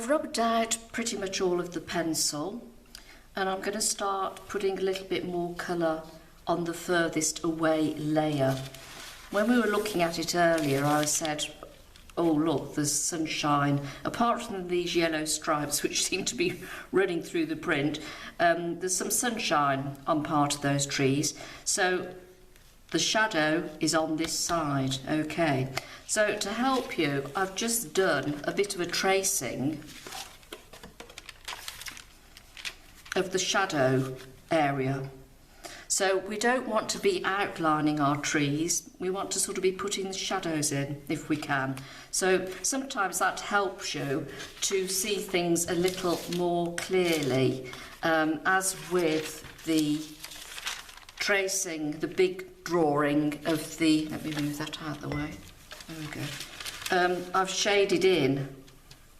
I've rubbed out pretty much all of the pencil, and I'm going to start putting a little bit more colour on the furthest away layer. When we were looking at it earlier, I said, oh look, there's sunshine. Apart from these yellow stripes which seem to be running through the print, there's some sunshine on part of those trees. So the shadow is on this side, okay. So to help you, I've just done a bit of a tracing of the shadow area. So we don't want to be outlining our trees, we want to sort of be putting the shadows in if we can. So sometimes that helps you to see things a little more clearly, as with the tracing, the big drawing of the, let me move that out of the way, there we go. I've shaded in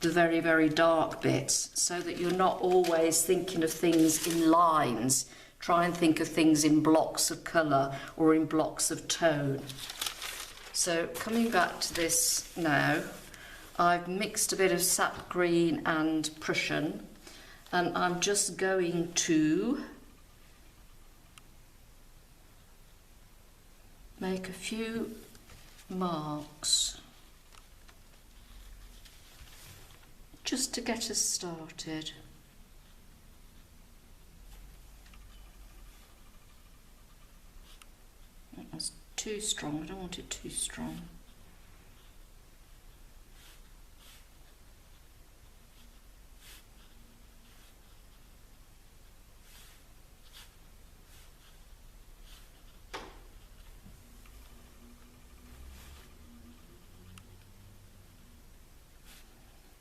the very, very dark bits so that you're not always thinking of things in lines. Try and think of things in blocks of colour or in blocks of tone. So coming back to this now, I've mixed a bit of sap green and Prussian, and I'm just going to make a few marks just to get us started. That was too strong, I don't want it too strong.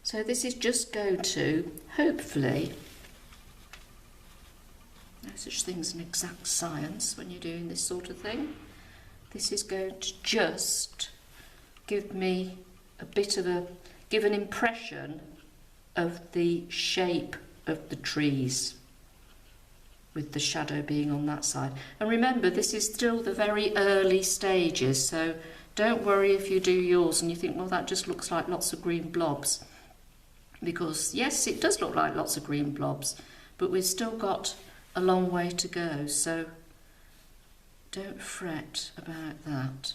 So this is just going to, hopefully, no such thing as an exact science when you're doing this sort of thing. This is going to just give me a bit of a, give an impression of the shape of the trees with the shadow being on that side. And remember, this is still the very early stages, so don't worry if you do yours and you think, well, that just looks like lots of green blobs. Because yes, it does look like lots of green blobs, but we've still got a long way to go, so don't fret about that.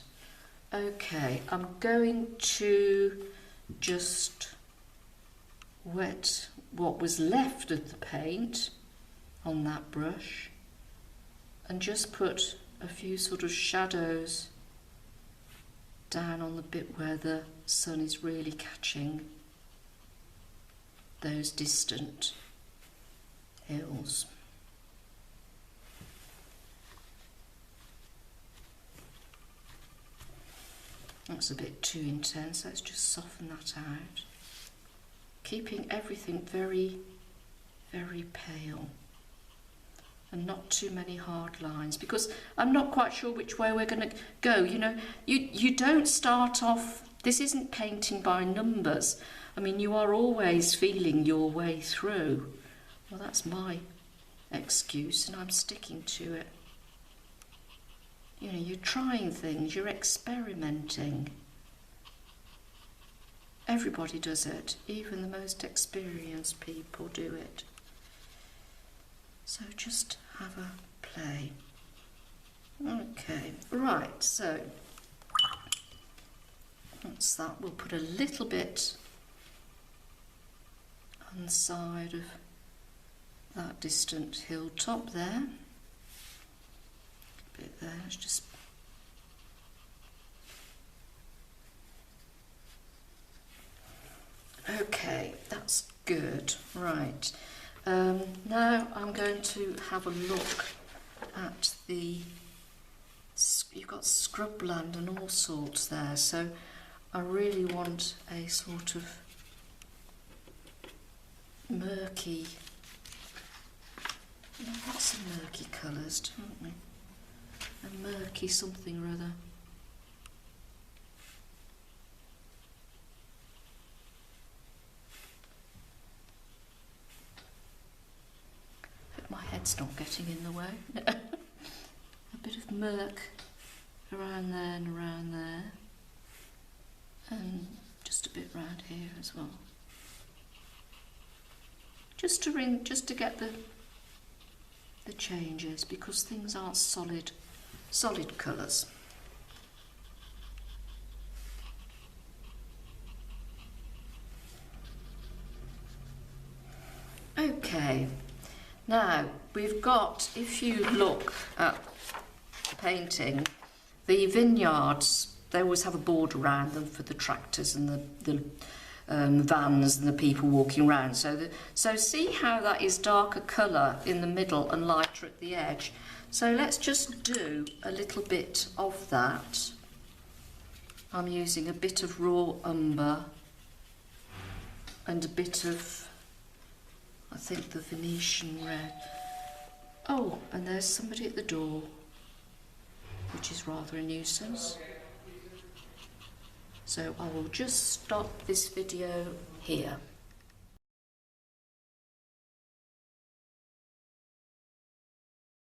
Okay, I'm going to just wet what was left of the paint on that brush and just put a few sort of shadows down on the bit where the sun is really catching those distant hills. That's a bit too intense, let's just soften that out. Keeping everything very, very pale and not too many hard lines, because I'm not quite sure which way we're going to go. You know, you don't start off, this isn't painting by numbers. I mean, you are always feeling your way through. Well, that's my excuse and I'm sticking to it. You know, you're trying things, you're experimenting. Everybody does it, even the most experienced people do it. So just have a play. Okay, right, so that's that. We'll put a little bit on the side of that distant hilltop there. A bit there, let's just okay, that's good. Right, now I'm going to have a look at the, you've got scrubland and all sorts there, so I really want a sort of murky, lots of murky colours, don't we? A murky something or other. My head's not getting in the way. A bit of murk around there and around there, and just a bit round here as well. just to get the changes, because things aren't solid colours. Okay, now we've got, if you look at the painting, the vineyards, they always have a border around them for the tractors and the vans and the people walking around. So see how that is darker colour in the middle and lighter at the edge. So let's just do a little bit of that. I'm using a bit of raw umber and a bit of, I think, the Venetian red. Oh, and there's somebody at the door, which is rather a nuisance. So I will just stop this video here.